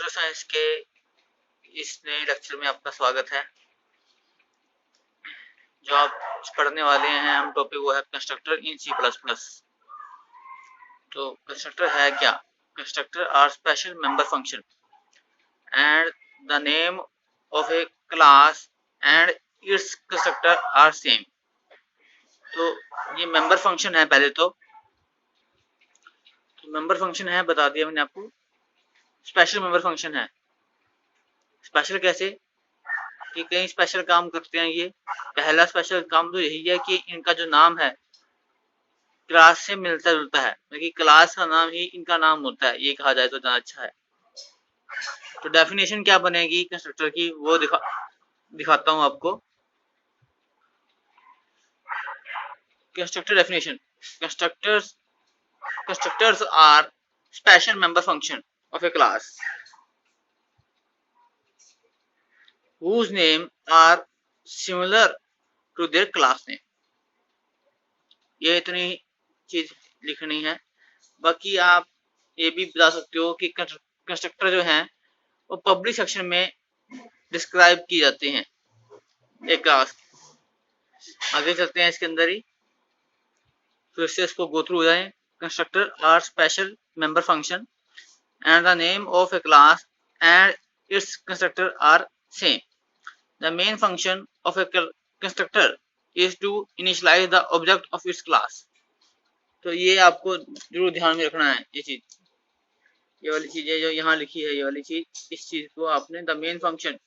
Computer science के इस नए लेक्चर में आपका स्वागत है। जो आप पढ़ने वाले हैं हम टॉपिक वो है कंस्ट्रक्टर इन C++। तो कंस्ट्रक्टर है क्या? Constructor are special member function and the name of a class and its constructor are same. तो ये मेंबर फंक्शन है। पहले तो मेंबर फंक्शन है, बता दिया मैंने आपको। स्पेशल मेंबर फंक्शन है। स्पेशल कैसे कि कई स्पेशल काम करते हैं ये। पहला स्पेशल काम तो यही है कि इनका जो नाम है क्लास से मिलता जुलता है, क्योंकि क्लास का नाम ही इनका नाम होता है, ये कहा जाए तो ज्यादा अच्छा है। तो डेफिनेशन क्या बनेगी कंस्ट्रक्टर की वो दिखाता हूं आपको। Constructor definition: constructors are special member function of a class whose name are similar to their class name। ये इतनी चीज लिखनी है। बाकी आप ये भी बता सकते हो कि कंस्ट्रक्टर जो हैं वो पब्लिक सेक्शन में डिस्क्राइब किए जाते हैं एक क्लास। आगे चलते हैं इसके अंदर ही, फिर से इसको गो थ्रू हो जाएं। Constructor are special member function and the name of a class and its constructor are same. The main function of a constructor is to initialize the object of its class. तो ये आपको जरूर ध्यान में रखना है। ये चीज, ये वाली चीज है जो यहाँ लिखी है, ये वाली चीज, इस चीज को आपने the main function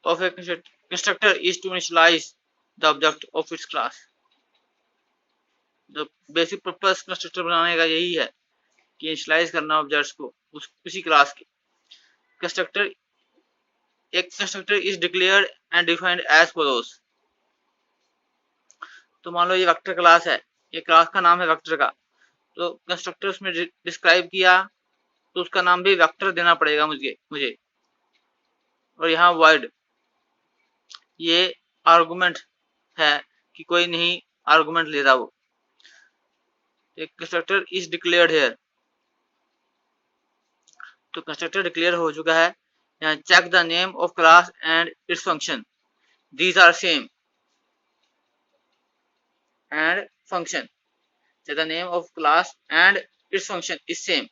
of a constructor is to initialize the object of its class। जो बेसिक पर्पस कंस्ट्रक्टर बनाने का यही है कि इनिशियलाइज करना ऑब्जेक्ट्स को उसी क्लास के। कंस्ट्रक्टर एक constructor is declared and defined as follows. तो मान लो ये वेक्टर क्लास है, ये क्लास का नाम है वेक्टर का, तो कंस्ट्रक्टर उसमें डिस्क्राइब किया तो उसका नाम भी वेक्टर देना पड़ेगा मुझे। और यहाँ वाइड ये आर्गुमेंट है कि कोई नहीं आर्गुमेंट ले रहा वो। एक कंस्ट्रक्टर इज डिक्लेयर्ड हियर, तो कंस्ट्रक्टर डिक्लेयर हो चुका है। यहाँ check the name of class and its function, these are same and function. Check the name of class and its function is same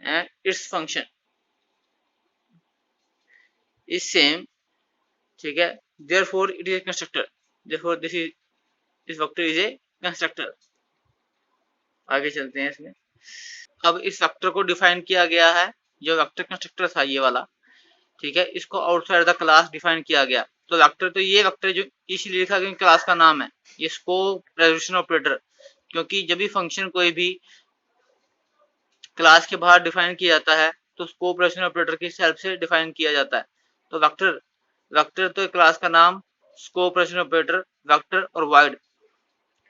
and its function is same. ठीक है, therefore it is a constructor, therefore this vector is a constructor। आगे चलते हैं इसमें। अब इस vector को define किया गया है, जो वेक्टर कंस्ट्रक्टर था ये वाला, ठीक है, इसको आउटसाइड द क्लास डिफाइन किया गया। तो वेक्टर तो ये वेक्टर जो इसलिए लिखा क्योंकि क्लास का नाम है। ये स्कोप रेजोल्यूशन ऑपरेटर, क्योंकि जब भी फंक्शन कोई भी क्लास के बाहर डिफाइन किया जाता है तो स्कोप रेजोल्यूशन ऑपरेटर की हेल्प से डिफाइन किया जाता है। तो वेक्टर तो क्लास का नाम, स्कोप रेजोल्यूशन ऑपरेटर, वेक्टर और wide,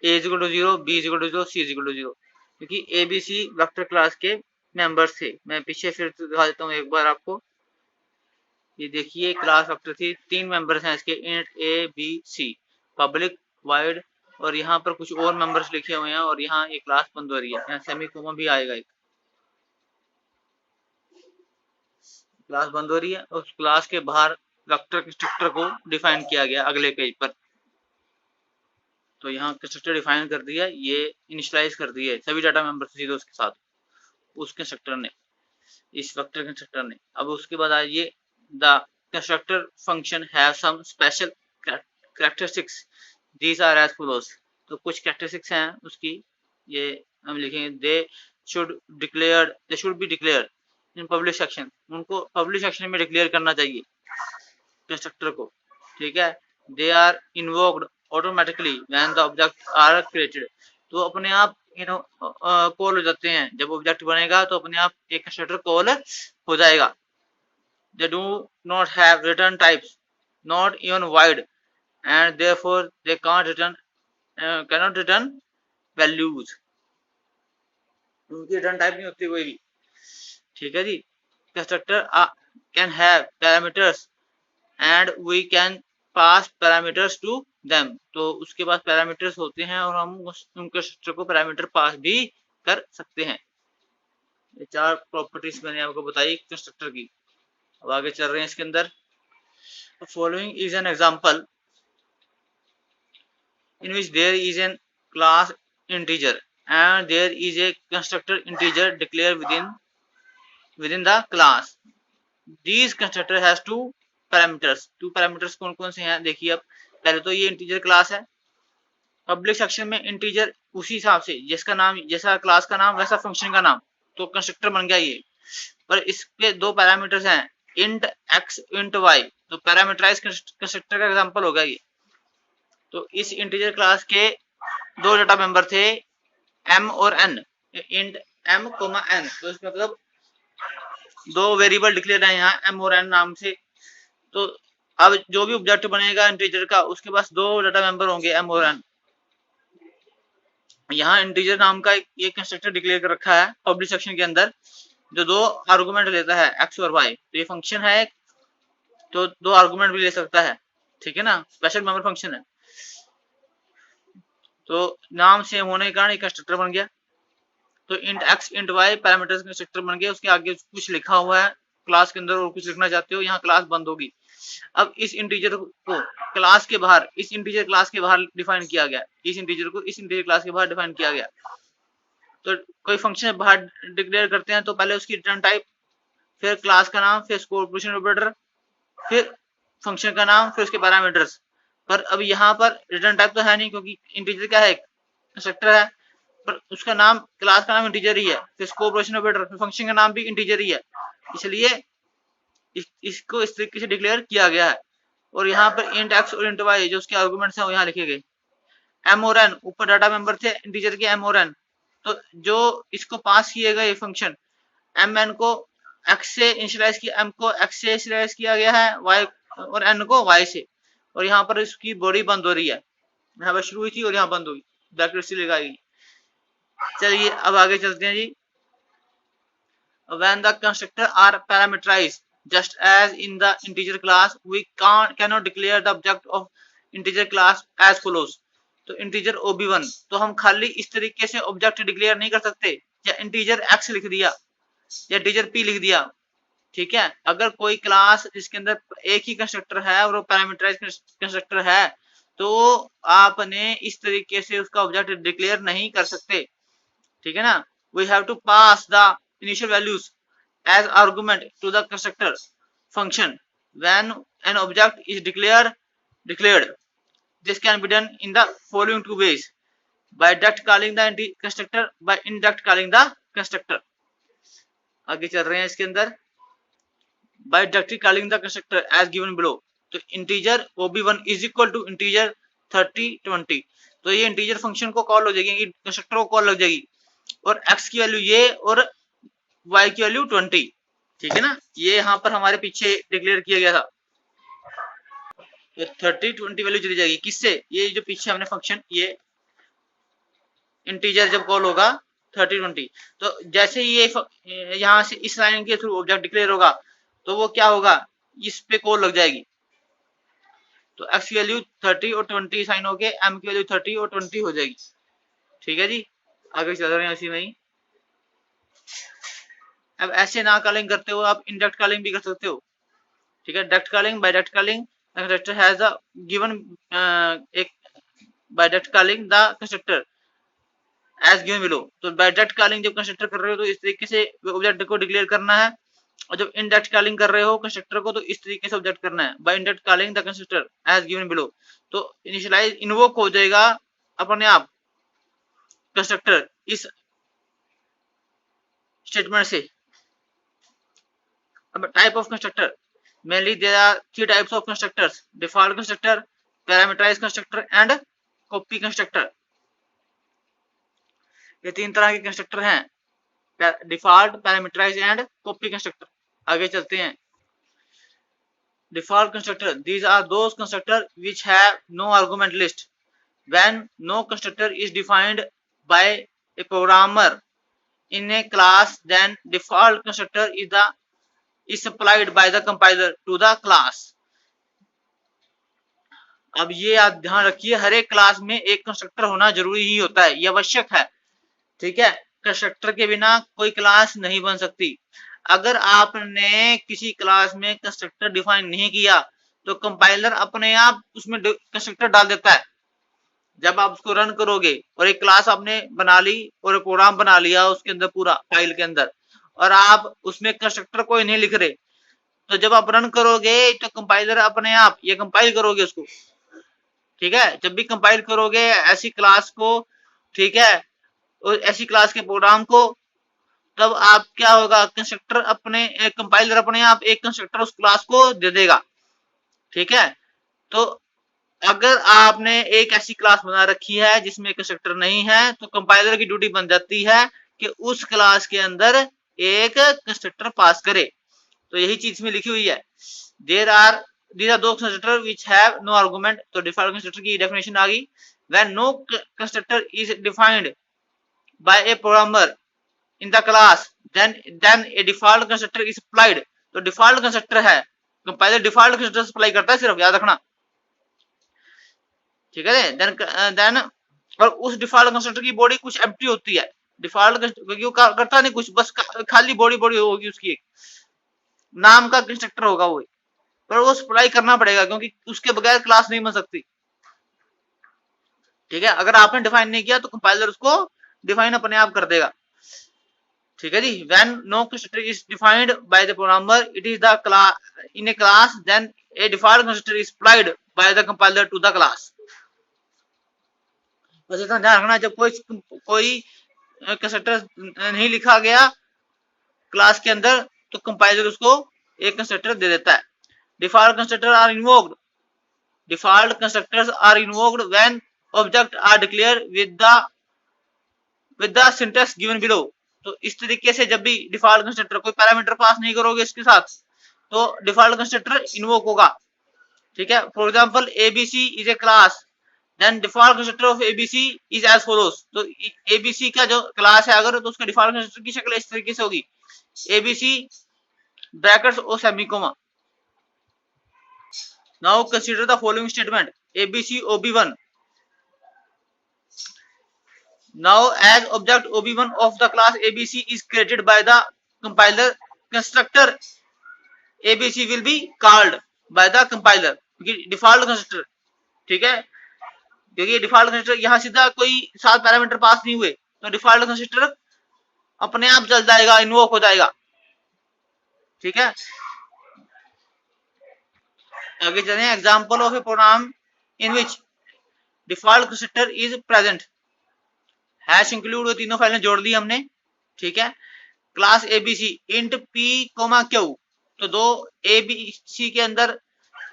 a is equal to 0, b is equal to 0, c is equal to 0, क्योंकि A B C vector class के मेंबर्स थे। मैं पीछे फिर दिखा देता हूँ एक बार आपको। ये देखिए क्लास वेक्टर थी, 3 मेंबर्स हैं इसके, int A B C, public, void, और यहाँ पर कुछ और मेंबर्स लिखे हुए हैं, और यहाँ ये क्लास बंद हो रही है, यहाँ सेमी कोमा भी आएगा, एक क्लास बंद हो रही है। उस क्लास के बाहर वेक्टर कंस्ट्रक्टर को डिफाइन किया गया अगले पेज पर। तो यहाँ कंस्ट्रक्टर डिफाइन कर दिया, ये इनिशियलाइज कर दिया सभी डाटा मेंबर सीधे उसके साथ, उस कंस्ट्रक्टर ने, इस वेक्टर कंस्ट्रक्टर ने। अब उसके बाद आइए, the constructor function have some special characteristics, these are as follows. तो कुछ कैरेक्टरिस्टिक्स हैं उसकी, ये हम लिखेंगे। They should be declared in public section, उनको पब्लिक सेक्शन में डिक्लेयर करना चाहिए कंस्ट्रक्टर को, ठीक है। They are invoked automatically when the object are created, तो अपने आप कॉल हो जाते हैं। जब ऑब्जेक्ट बनेगा तो अपने आप एक कंस्ट्रक्टर कॉल हो जाएगा। They do not have return types, not even void, and therefore they cannot return values. उनकी रिटर्न टाइप नहीं होती कोई भी, ठीक है जी। Constructor can have parameters and we can pass parameters to them, तो उसके पास पैरामीटर्स होते हैं और हम उन कंस्ट्रक्टर को पैरामीटर पास भी कर सकते हैं। ये 4 प्रॉपर्टीज मैंने आपको बताई कंस्ट्रक्टर की। अब आगे चल रहे हैं इसके अंदर। Following is an example in which there is a class integer and there is a constructor integer declared within the class. These constructor has two parameters. two parameters कौन कौन से हैं देखिए। अब पहले तो ये integer क्लास है। पब्लिक सेक्शन में इंटीजर उसी हिसाब से जिसका नाम जैसा क्लास का नाम वैसा फंक्शन का नाम, तो कंस्ट्रक्टर बन गया ये। पर इसके दो पैरामीटर्स हैं, इंट एक्स इंट वाई, तो पैरामीटराइज कंस्ट्रक्टर का एग्जांपल होगा ये। तो इस इंटीजर क्लास के दो डाटा मेंबर थे m और n, int m comma n, तो इसका मतलब दो वेरिएबल डिक्लेयर है यहाँ m और n नाम से। तो अब जो भी ऑब्जेक्ट बनेगा इंटीजर का उसके पास दो डाटा मेंबर होंगे m और n। यहाँ इंटीजर नाम का एक कंस्ट्रक्टर डिक्लेयर कर रखा है पब्लिक सेक्शन के अंदर, जो दो आर्गुमेंट लेता है x और y। तो ये फंक्शन है तो दो आर्गुमेंट भी ले सकता है, ठीक है ना, स्पेशल मेंबर फंक्शन है। तो नाम सेम होने के कारण एक कंस्ट्रक्टर बन गया। तो int x int y parameters constructor बन गया। उसके आगे कुछ लिखा हुआ है क्लास के अंदर और कुछ लिखना चाहते हो, यहाँ क्लास बंद होगी। अब इस इंटीजर को क्लास के बाहर, इस इंटीजर क्लास के बाहर डिफाइन किया गया, इस इंटीजर को इस इंटीजर क्लास के बाहर डिफाइन किया गया। तो कोई फंक्शन बाहर डिक्लेयर करते हैं तो पहले उसकी रिटर्न टाइप, फिर क्लास का नाम, फिर स्कोर ऑपरेशन ऑपरेटर, फिर फंक्शन का नाम, फिर उसके पैरामीटर्स। पर अब यहाँ पर रिटर्न टाइप तो है नहीं क्योंकि इंटीजर क्या है, कंस्ट्रक्टर है, पर उसका नाम क्लास का नाम इंटीजर ही है, फिर स्कोर ऑपरेशन ऑपरेटर, फिर फंक्शन का नाम भी इंटीजर ही है, इसलिए इसको इस तरीके से डिक्लेयर किया गया है। और यहाँ पर इंट एक्स और इंट वाई जो उसके आर्गुमेंट्स हैं वो यहाँ लिखे गए। m और n ऊपर डाटा मेंबर थे इंटीजर के m और n, तो जो इसको पास किए गए फंक्शन m n को x से इनिशियलाइज किया, m को x से इनिशियलाइज किया गया है, y और n को y से। और यहाँ पर इसकी बॉडी बंद हो रही है, यहाँ पर शुरू हुई थी और यहाँ बंद हुई, ब्रैकेट से लगाई। चलिए अब आगे चलते हैं जी। When the constructor are parameterized just as in the integer class, we cannot declare the object of integer class as follows. तो इंटीजर ob1 तो हम खाली इस तरीके से ऑब्जेक्ट डिक्लेयर नहीं कर सकते, या इंटीजर x लिख दिया या इंटीजर p लिख दिया, ठीक है। अगर कोई क्लास जिसके अंदर एक ही कंस्ट्रक्टर है और वो पैरामीटराइज कंस्ट्रक्टर है तो आपने इस तरीके से उसका ऑब्जेक्ट डिक्लेयर नहीं कर सकते, ठीक है ना। We have to pass the initial values as argument to the constructor function when an object is declared. This can be done in the following two ways: by direct calling the constructor, by indirect calling the constructor. आगे चल रहे हैं इसके अंदर। by directly calling the constructor as given below, तो integer ob1 is equal to integer 30 20, तो ये integer function को कॉल हो जाएगी, कंस्ट्रक्टर को कॉल लग जाएगी, और x की वैल्यू ये और y की वैल्यू 20, ठीक है ना। ये यहाँ पर हमारे पीछे डिक्लेयर किया गया था, तो 30 20 वैल्यू चली जाएगी किससे, ये जो पीछे हमने फंक्शन, ये इंटीजर जब कॉल होगा 30 20, तो जैसे ये यहाँ से इस लाइन के थ्रू ऑब्जेक्ट डिक्लेयर होगा तो वो क्या होगा, इस पे कॉल लग जाएगी। तो x की वैल्यू 30 और 20 साइन होके m की वैल्यू 30 और 20 हो जाएगी, ठीक है जी। आगे चल रहे हैं इसी में ही। अब ऐसे ना कॉलिंग करते हो आप इनडायरेक्ट कॉलिंग भी कर सकते हो, ठीक है। Direct calling, by direct calling the constructor has the given एक by direct calling the constructor as given below. तो बाय डायरेक्ट कॉलिंग जब कंस्ट्रक्टर कर रहे हो तो इस तरीके से ऑब्जेक्ट को डिक्लेयर करना है, और जब इनडायरेक्ट कॉलिंग कर रहे हो कंस्ट्रक्टर को तो इस तरीके से ऑब्जेक्ट करना है, by indirect calling the constructor as given below. तो इनिशियलाइज इन्वोक हो जाएगा अपने आप कंस्ट्रक्टर इस स्टेटमेंट से। Type of constructor, mainly there are three types of constructors: default constructor, parameterized constructor and copy constructor. ये तीन तरह के कंस्ट्रक्टर हैं, default, parameterize and copy constructor. आगे चलते हैं। Default constructor, these are those constructor which have no argument list. When no constructor is defined by a programmer in a class, then default constructor is supplied by the compiler to the class. अब ये आप ध्यान रखिए, हर एक class में एक constructor होना जरूरी ही होता है, ये आवश्यक है, ठीक है। कंस्ट्रक्टर के बिना कोई क्लास नहीं बन सकती। अगर आपने किसी क्लास में कंस्ट्रक्टर डिफाइन नहीं किया तो कंपाइलर अपने आप उसमें कंस्ट्रक्टर डाल देता है। जब आप उसको रन करोगे और एक क्लास आपने बना ली और एक प्रोग्राम बना लिया उसके अंदर पूरा फाइल के अंदर, और आप उसमें कंस्ट्रक्टर कोई नहीं लिख रहे, तो जब आप रन करोगे तो कंपाइलर अपने आप ये कंपाइल करोगे उसको, ठीक है। जब भी कंपाइल करोगे ऐसी क्लास को, ठीक है, और ऐसी क्लास के प्रोग्राम को, तब आप क्या होगा, कंस्ट्रक्टर अपने कंपाइलर अपने आप एक कंस्ट्रक्टर उस क्लास को दे देगा, ठीक है। तो अगर आपने एक ऐसी क्लास बना रखी है जिसमें कंस्ट्रक्टर नहीं है तो कंपाइलर की ड्यूटी बन जाती है कि उस क्लास के अंदर एक कंस्ट्रक्टर पास करे। तो यही चीज में लिखी हुई है, there are these are those constructor which have no argument। तो डिफॉल्ट कंस्ट्रक्टर की डेफिनेशन आ गई, when no constructor is defined by a programmer in the class then a default constructor is applied। तो डिफॉल्ट कंस्ट्रक्टर है, compiler default constructor apply करता है सिर्फ, याद रखना, ठीक है। देन और उस डिफॉल्ट कंस्ट्रक्टर की बॉडी कुछ एम्प्टी होती है, डिफॉल्ट क्योंकि करता नहीं कुछ, बस खाली बॉडी बॉडी होगी उसकी, एक नाम का कंस्ट्रक्टर होगा वो, पर वो सप्लाई करना पड़ेगा क्योंकि उसके बगैर क्लास नहीं बन सकती, ठीक है। अगर आपने डिफाइन नहीं किया तो कंपाइलर उसको डिफाइन अपने आप कर देगा, ठीक है जी। When no constructor is defined by the programmer it is the class in a class then a default constructor is applied by the compiler to the class. बस इतना ध्यान रखना, जब कोई कंस्ट्रक्टर नहीं लिखा गया क्लास के अंदर तो कंपाइलर उसको एक कंस्ट्रक्टर दे देता है। Default constructor are invoked, default constructors are invoked when object are declare with the syntax given below. तो इस तरीके से जब भी डिफॉल्ट कंस्ट्रक्टर कोई पैरामीटर पास नहीं करोगे इसके साथ तो डिफॉल्ट कंस्ट्रक्टर इन्वोक होगा, ठीक है। For example ABC is a class then default constructor of ABC is as follows. तो एबीसी का जो क्लास है अगर, तो उसका डिफॉल्ट कंस्ट्रक्टर की शक्ल इस तरीके से होगी, एबीसी ब्रैकेट्स और semicolon. Now consider the following statement ABC ओबी1। Now as object ob1 of the class abc is created by the compiler, constructor abc will be called by the compiler, क्योंकि default constructor, ठीक है, क्योंकि default constructor यहाँ सीधा कोई 7 parameter pass नहीं हुए तो डिफॉल्ट कंस्ट्रक्टर अपने आप चल जाएगा, इन्वोक हो जाएगा, ठीक है। आगे चलें, example of a program in which default constructor is present. Hash include तीनों फाइलें जोड़ दी हमने, ठीक है। Class ABC int P comma Q, तो दो एबीसी के अंदर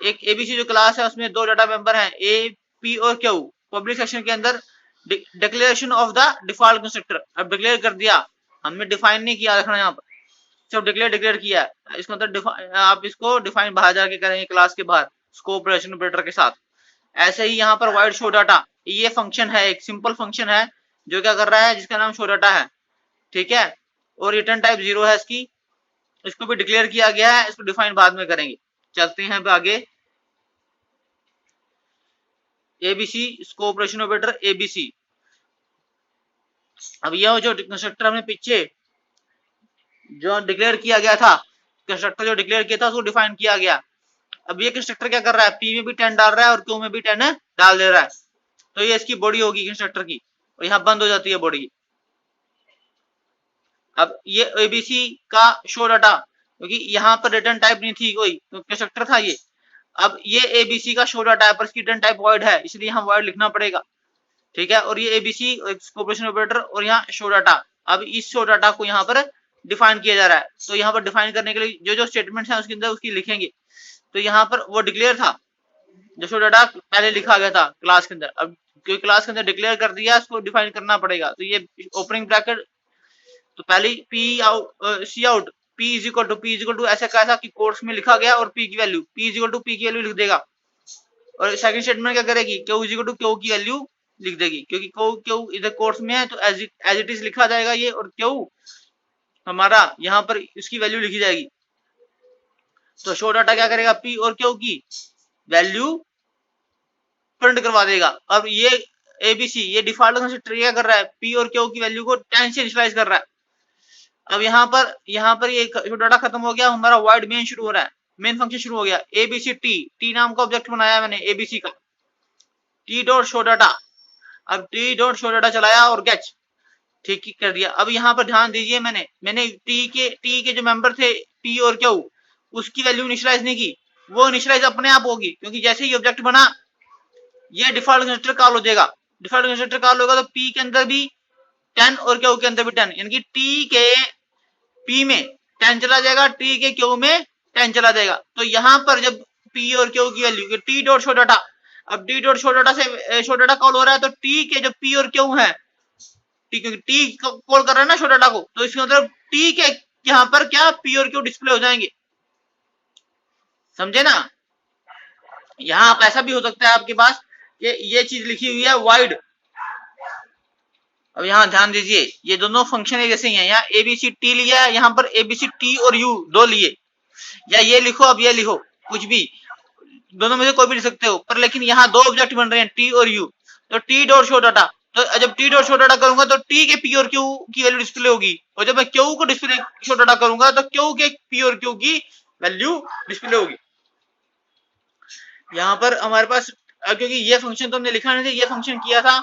एक एबीसी जो क्लास है उसमें दो डाटा मेंबर हैं ए पी और क्यू। पब्लिक सेक्शन के अंदर declaration of the default constructor, अब डिक्लेयर कर दिया, हमने डिफाइन नहीं किया, रखना यहाँ पर सिर्फ डिक्लेयर किया, इसके अंदर आप इसको डिफाइन बाहर जाके करेंगे क्लास के बाहर स्कोप ऑपरेशन ऑपरेटर के साथ। ऐसे ही यहाँ पर वाइड शो डाटा, ये फंक्शन है, एक सिंपल फंक्शन है जो क्या कर रहा है, जिसका नाम शो डाटा है, ठीक है, और रिटर्न टाइप 0 है इसकी, इसको भी डिक्लेयर किया गया है, इसको डिफाइन बाद में करेंगे। चलते हैं आगे, ABC scope operation operator ABC. अब यह जो कंस्ट्रक्टर हमने पीछे जो डिक्लेयर किया गया था, कंस्ट्रक्टर जो डिक्लेयर किया था उसको डिफाइन किया गया। अब ये कंस्ट्रक्टर क्या कर रहा है, पी में भी 10 डाल रहा है और क्यू में भी 10 डाल दे रहा है, तो ये इसकी बॉडी होगी कंस्ट्रक्टर की, और यहाँ बंद हो जाती है बॉडी। अब ये एबीसी का शो डाटा, क्योंकि यहाँ पर रिटर्न टाइप नहीं थी कोई, तो कंस्ट्रक्टर था ये। अब ये एबीसी का शो डाटा है पर इसकी रिटर्न टाइप वॉइड है, इसलिए यहाँ वॉइड लिखना पड़ेगा, ठीक है। और ये एबीसी ऑपरेशन ऑपरेटर और यहाँ शो डाटा, अब इस शो डाटा को यहाँ पर डिफाइन किया जा रहा है। तो यहाँ पर डिफाइन करने के लिए जो जो स्टेटमेंट्स हैं उसके अंदर उसकी लिखेंगे। तो यहाँ पर वो डिक्लेयर था, जो शो डाटा पहले लिखा गया था क्लास के अंदर, अब क्योंकि क्लास के अंदर डिक्लेयर कर दिया इसको डिफाइन करना पड़ेगा। तो ये ओपनिंग ब्रैकेट, तो पहले P out C out P is equal to ऐसा कैसा कि कोर्स में लिखा गया और पी की value P is equal to P की वैल्यू लिख देगा। और सेकंड स्टेटमेंट क्या करेगी, Q is equal to Q की वैल्यू लिख देगी, क्योंकि क्यू इधर कोर्स में है तो एज इट इज लिखा जाएगा ये, और क्यू हमारा यहाँ पर इसकी वैल्यू लिखी जाएगी। तो शो डाटा क्या करेगा, पी और क्यू की वैल्यू प्रिंट करवा देगा। अब ये एबीसी, ये डिफॉल्ट कंस्ट्रक्टर क्या कर रहा है, पी और क्यू की वैल्यू को 10 से इनिशियलाइज कर रहा है। अब यहाँ पर ये जो डाटा खत्म हो गया, हमारा वाइड मेन शुरू हो रहा है, मेन फंक्शन शुरू हो गया। एबीसी टी नाम का ऑब्जेक्ट बनाया मैंने एबीसी का, टी डॉट शो डाटा। अब टी डॉट शो डाटा चलाया और गेट, ठीक कर दिया। अब यहाँ पर ध्यान दीजिए, मैंने टी के जो मेंबर थे पी और क्यू, उसकी वैल्यू इनिशियलाइज नहीं की, वो इनिशियलाइज अपने आप होगी, क्योंकि जैसे ही ऑब्जेक्ट बना ये डिफॉल्ट कंस्ट्रक्टर कॉल हो जाएगा। डिफॉल्ट कंस्ट्रक्टर कॉल होगा तो पी के अंदर भी 10 और क्यू के अंदर भी 10, यानी कि टी के पी में 10 चला जाएगा, टी के क्यू में 10 चला जाएगा। तो यहाँ पर जब पी और क्यू की value T dot show data, अब टी डॉट शो डाटा से शो डाटा कॉल हो रहा है, तो टी के जो पी और क्यू है, क्योंकि टी कॉल कर रहा है ना शो डाटा को, तो इसका मतलब टी के यहाँ पर क्या पी और क्यू डिस्प्ले हो जाएंगे, समझे ना। यहाँ आप ऐसा भी हो सकता है आपके पास कि ये चीज लिखी हुई है वाइड। अब यहाँ ध्यान दीजिए, ये दोनों फंक्शन एक जैसे ही हैं। यहाँ एबीसी टी लिया है, यहाँ पर एबीसी टी और यू दो लिए, या ये लिखो अब ये लिखो, कुछ भी, दोनों में से कोई भी लिख सकते हो, पर लेकिन यहाँ दो ऑब्जेक्ट बन रहे हैं टी और यू। तो टी डॉट शो डाटा, तो जब टी डॉट शो डाटा करूंगा तो टी के पी और क्यू की वैल्यू डिस्प्ले होगी, और जब मैं क्यू को डिस्प्ले शो डाटा करूंगा तो क्यू के पी और क्यू की वैल्यू डिस्प्ले होगी। यहाँ पर हमारे पास, क्योंकि ये फंक्शन तो हमने लिखा नहीं था, ये फंक्शन किया था,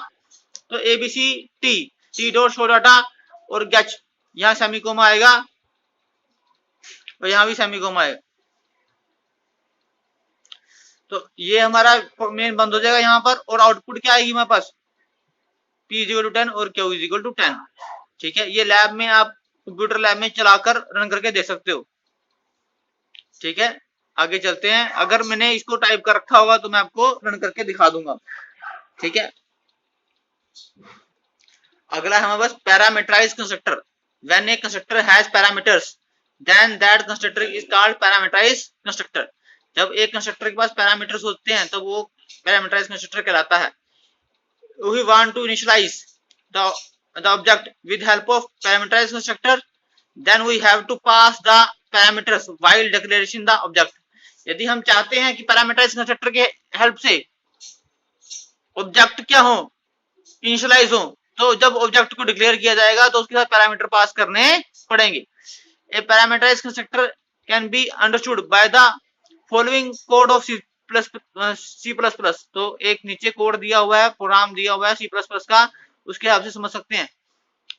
तो ABC T dot show data और गेट, यहाँ सेमीकोमा आएगा और यहाँ भी सेमीकोमा आएगा। तो ये हमारा मेन बंद हो जाएगा यहाँ पर, और आउटपुट क्या आएगी हमारे पास, P इक्वल टू 10 और Q इक्वल टू 10। ठीक है, ये लैब में आप कंप्यूटर लैब में चलाकर रन करके देख सकते हो। ठीक है, आगे चलते हैं। अगर मैंने इसको टाइप कर रखा होगा तो मैं आपको रन करके दिखा दूंगा। ठीक है, अगला है हमारे पास parameterized constructor. When a constructor has parameters then that constructor is called parameterized constructor. जब एक कंस्ट्रक्टर के पास पैरामीटर्स होते हैं तो वो पैरामीटराइज्ड कंस्ट्रक्टर कहलाता है। We want to initialize the object with help of parameterized constructor, then we have to pass the parameters while declaring the object। यदि हम चाहते हैं कि पैरामीटराइज्ड कंस्ट्रक्टर के हेल्प से ऑब्जेक्ट क्या हो, इनिशियलाइज हो, तो जब ऑब्जेक्ट को डिक्लेयर किया जाएगा तो उसके साथ पैरामीटर पास करने पड़ेंगे। A parameterized constructor can be understood by the following code of C plus plus. तो एक नीचे कोड दिया हुआ है, प्रोग्राम दिया हुआ है सी प्लस प्लस का, उसके हिसाब से समझ सकते हैं।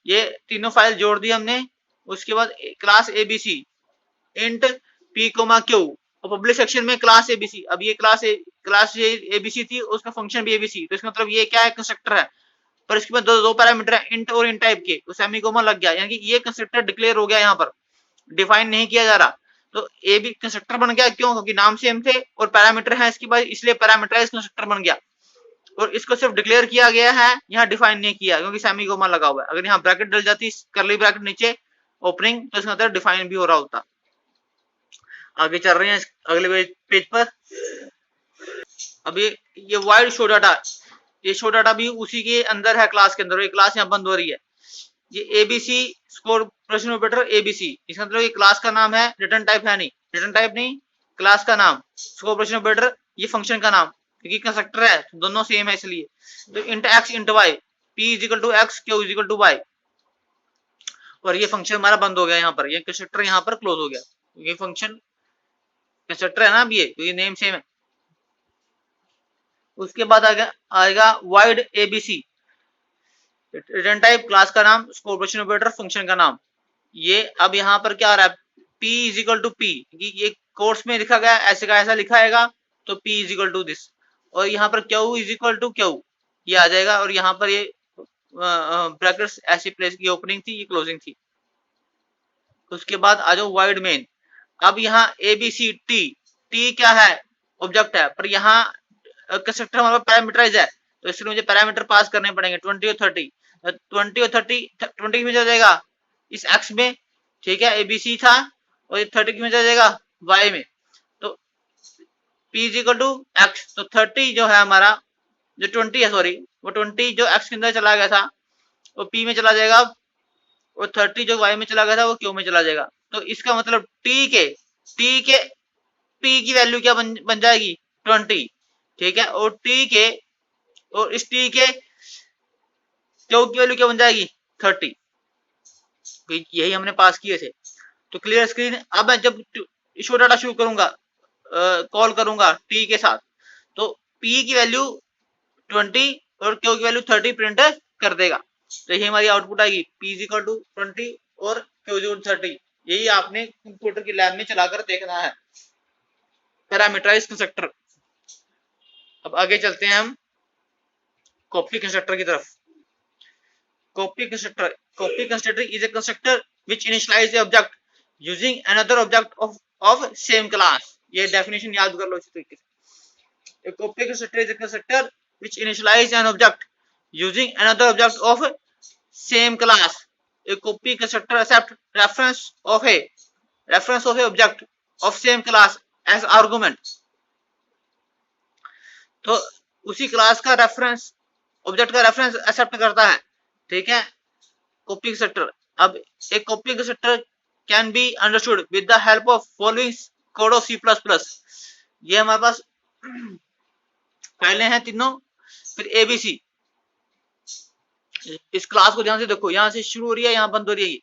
ये तीनों फाइल जोड़ दी हमने। उसके बाद class ABC int P comma Q, और पब्लिक सेक्शन में क्लास एबीसी। अब ये क्लास एबीसी थी, उसका फंक्शन भी एबीसी, तो इसका मतलब ये क्या है, कंस्ट्रक्टर है, पर इसके बाद दो पैरामीटर है, इंट और इन टाइप के, तो सेमीकोमा लग गया, यानी कि ये कंस्ट्रक्टर डिक्लेयर हो गया, यहाँ पर डिफाइन नहीं किया जा रहा। तो ए भी कंस्ट्रक्टर बन गया, क्यों, क्योंकि नाम सेम थे और पैरामीटर है इसके बाद, इसलिए पैरामीटराइज्ड कंस्ट्रक्टर बन गया। और इसको सिर्फ डिक्लेयर किया गया है, यहाँ डिफाइन नहीं किया, क्योंकि सेमीकोमा लगा हुआ है। अगर यहाँ ब्रैकेट डल जाती, कर्ली ब्रैकेट नीचे ओपनिंग, तो इसका मतलब डिफाइन भी हो रहा होता। आगे चल रहे हैं अगले पेज पर। अब ये वाइड शो डाटा, ये शो डाटा भी उसी के अंदर है, क्लास के अंदर। ये क्लास यहाँ बंद हो रही है। ये ABC score operation operator ABC, इसका मतलब ये क्लास का नाम है, रिटर्न टाइप है नहीं, रिटर्न टाइप नहीं, क्लास का नाम। स्कोर ऑपरेशन ऑपरेटर ये फंक्शन का नाम, क्योंकि कंस्ट्रक्टर है तो दोनों सेम है इसलिए। तो int x int Y, P is equal to X, Q is equal to Y, और ये फंक्शन हमारा बंद हो गया यहाँ पर, ये कंस्ट्रक्टर यहाँ पर क्लोज हो गया। ये फंक्शन कंस्ट्रक्टर है ना, अब ये नेम सेम है। उसके बाद आएगा wide ABC, return type, class का नाम, स्कोर ऑपरेशन ऑपरेटर, फंक्शन का नाम। ये अब यहाँ पर क्या आ रहा है, P is equal to P, ये कोर्स में लिखा गया ऐसे का ऐसा लिखा आएगा, तो P is equal to this, और यहाँ पर Q is equal to Q ये आ जाएगा, और यहाँ पर ये ब्रैकेट्स ऐसी प्लेस की ओपनिंग थी, ये क्लोजिंग थी। उसके बाद आ जाओ वाइड मेन। अब यहाँ एबीसी टी क्या है, ऑब्जेक्ट है, पर यहाँ कंस्ट्रक्टर हमारा पैरामीटराइज है, तो इसलिए मुझे पैरामीटर पास करने पड़ेंगे 20 और 30। 20 और 30 में चला जाएगा इस एक्स में, ठीक है, एबीसी था, और ये 30 में चला जाएगा वाई में। तो P is equal to X, तो 30 जो है हमारा, जो 20 है सॉरी, वो 20 जो एक्स के अंदर चला गया था वो P में चला जाएगा, और 30 जो वाई में चला गया था वो Q में चला जाएगा। तो इसका मतलब T के P की वैल्यू क्या बन जाएगी 20, ठीक है, और T के, और इस T के क्यू की वैल्यू क्या बन जाएगी 30, यही हमने पास किए थे। तो क्लियर स्क्रीन। अब मैं जब शो डाटा शुरू करूंगा, कॉल करूंगा टी के साथ, तो पी की वैल्यू 20 और क्यू की वैल्यू 30 प्रिंट कर देगा। तो यही हमारी आउटपुट आएगी, पी इज इक्वल टू 20 और क्यू इज इक्वल टू 30। यही आपने कंप्यूटर की लैब में चलाकर देखना है, पैरामीटराइज्ड कंस्ट्रक्टर। अब आगे चलते हैं हम कॉपी कंस्ट्रक्टर की तरफ। Copy constructor is a constructor which initialize a object using another object of same class. ये डेफिनेशन याद कर लो इसी तरीके से। A copy constructor is a constructor which initialize an object using another object of same class. A copy constructor accepts reference of a object of same class as argument. तो उसी class का reference, object का reference accept करता है, ठीक है, copy constructor. अब एक copy constructor can be understood with the help of following code of C++। ये हमारे पास फाइलें हैं तीनों। फिर एबीसी, इस क्लास को ध्यान से देखो, यहां से शुरू हो रही है, यहां बंद हो रही है।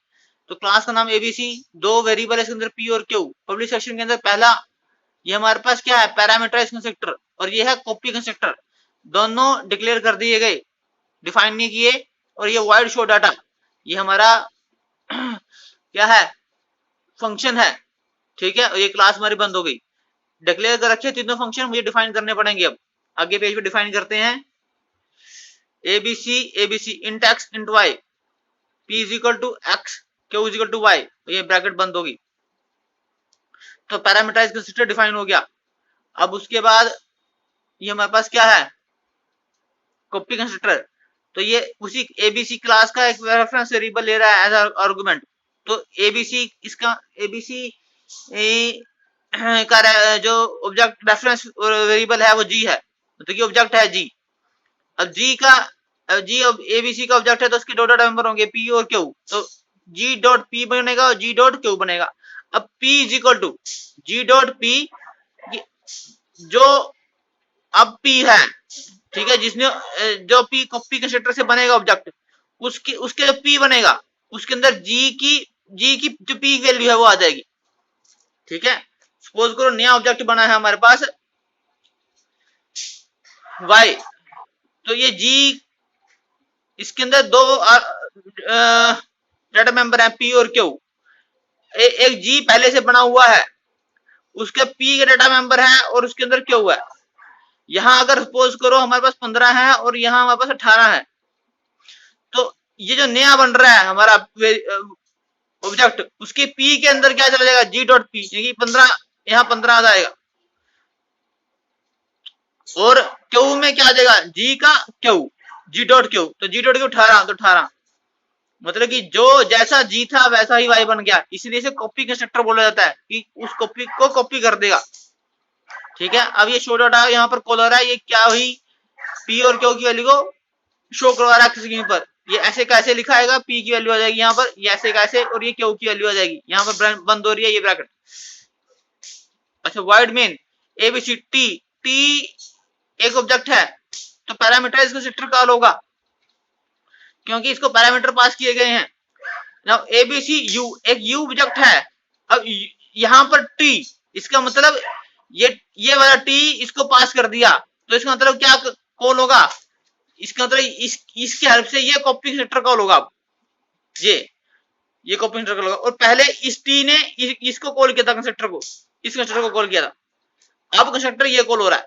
तो क्लास का नाम एबीसी, दो वेरिएबल है इसके अंदर पी और क्यू। पब्लिक सेक्शन के अंदर पहला ये हमारे पास क्या है, पैरामीटराइज्ड कंस्ट्रक्टर, और ये है कॉपी कंस्ट्रक्टर। दोनों डिक्लेयर कर दिए गए, डिफाइन नहीं किए। और ये वाइड शो डाटा, ये हमारा क्या है, फंक्शन है, ठीक है। और ये क्लास हमारी बंद हो गई। डिक्लेयर कर रखे तीनों फंक्शन, मुझे डिफाइन करने पड़ेंगे। अब आगे पेज पे डिफाइन करते हैं। ABC int x int Y, P is equal to X, Q is equal to Y, ये ब्रैकेट बंद होगी। तो पैरामीटराइज्ड कंस्ट्रक्टर डिफाइन हो गया। अब उसके बाद ये हमारे पास क्या है, कॉपी कंस्ट्रक्टर। तो ये उसी एबीसी क्लास का एक रेफरेंस वेरिएबल ले रहा है एज आर्गुमेंट। तो एबीसी, इसका एबीसी का जो ऑब्जेक्ट रेफरेंस वेरिएबल है वो जी है, तो ये ऑब्जेक्ट है जी। अब जी अब एबीसी का ऑब्जेक्ट है, तो उसके दो डाटा मेंबर होंगे पी और क्यू। तो जी डॉट पी बनेगा और जी डॉट क्यू बनेगा। अब P is equal to G dot P, जो अब पी है, ठीक है, जिसमें जो पी कॉपी कंस्ट्रक्टर से बनेगा ऑब्जेक्ट, उसके जो पी बनेगा उसके अंदर जी की जो पी वैल्यू है वो आ जाएगी, ठीक है। सपोज करो नया ऑब्जेक्ट बना है हमारे पास y, तो ये g, इसके अंदर दो डाटा मेंबर है p और q। एक g पहले से बना हुआ है, उसके p के डाटा मेंबर है और उसके अंदर q है। यहां अगर सपोज करो हमारे पास 15 है और यहां हमारे पास 18 है, तो ये जो नया बन रहा है हमारा ऑब्जेक्ट, उसके p के अंदर क्या चला जाएगा, g डॉट पी, यानी 15, यहाँ 15 आ जाएगा। और क्यू में क्या आ जाएगा, जी का क्यू, जी डॉट क्यू, तो जी डॉट क्यू 18, तो 18 मतलब कि जो जैसा जी था वैसा ही वाई बन गया। इसलिए इसे कॉपी कंस्ट्रक्टर बोला जाता है कि उस कॉपी को कॉपी कर देगा, ठीक है। अब ये शो डाटा यहाँ पर कॉल हो रहा है, ये क्या हुई, पी और क्यू की वैल्यू को शो करवा रहा है स्क्रीन पर। ये ऐसे कैसे लिखा आएगा, पी की वैल्यू आ जाएगी यहाँ पर, ये ऐसे कैसे, और ये क्यू की वैल्यू आ जाएगी यहाँ पर बंद हो रही है ये ब्रैकेट। अच्छा, वाइड मेन एबीसी टी एक ऑब्जेक्ट है, तो पैरामीटराइज्ड कंस्ट्रक्टर कॉल होगा क्योंकि इसको पैरामीटर पास किए गए हैं। नाउ एबीसी यू, एक यू ऑब्जेक्ट है। अब यहां पर टी, इसका मतलब ये वाला टी इसको पास कर दिया, तो इसका मतलब क्या कॉल होगा, इसका मतलब इसकी हेल्प से ये कॉपी कंस्ट्रक्टर कॉल होगा। ये कॉपी कंस्ट्रक्टर होगा, और पहले इस टी ने इसको कॉल किया था, कंस्ट्रक्टर को, इस कंस्ट्रक्टर को कॉल किया था। अब कंस्ट्रक्टर ये कॉल हो रहा है,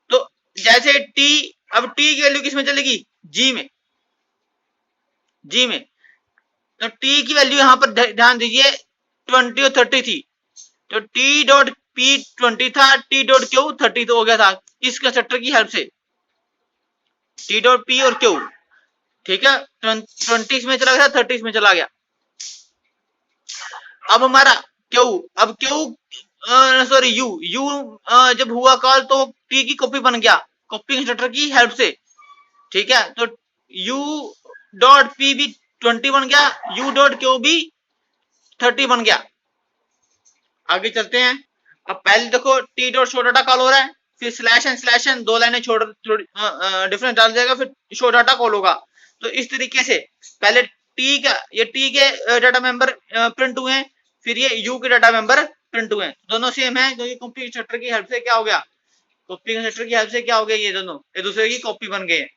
तो जैसे टी, अब टी की वैल्यू किसमें चलेगी, जी में, तो टी की वैल्यू यहां पर ध्यान दीजिए 20 और 30 थी, तो टी डॉट पी 20 था, टी डॉट क्यू 30 तो हो गया था इस कंस्ट्रक्टर की हेल्प से, टी डॉट पी और क्यू, ठीक है। 20 में चला गया, 30 में चला गया। अब हमारा क्यू, अब क्यू सॉरी यू जब हुआ कॉल तो टी की कॉपी बन गया कॉपी कंस्ट्रक्टर की हेल्प से, ठीक है। तो यू डॉट पी भी 20 बन गया, यू डॉट क्यू भी 30 बन गया। आगे चलते हैं। अब पहले देखो T dot show data call हो रहा है, फिर स्लैश एन दो लाइनें छोड़ डिफरेंस डाल जाएगा, फिर शो डाटा कॉल होगा। तो इस तरीके से पहले टी का, ये टी के डाटा मेंबर प्रिंट हुए हैं, फिर ये यू के डाटा मेंबर प्रिंट हुए हैं, दोनों सेम है, क्योंकि कॉपी कंस्ट्रक्टर की हेल्प से क्या हो गया, कॉपी कंस्ट्रक्टर की हेल्प से क्या हो गया, ये दोनों एक दूसरे की कॉपी बन गए।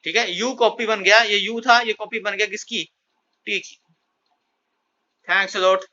ठीक है, यू कॉपी बन गया, ये यू था, ये कॉपी बन गया किसकी, टी की। Thanks a lot.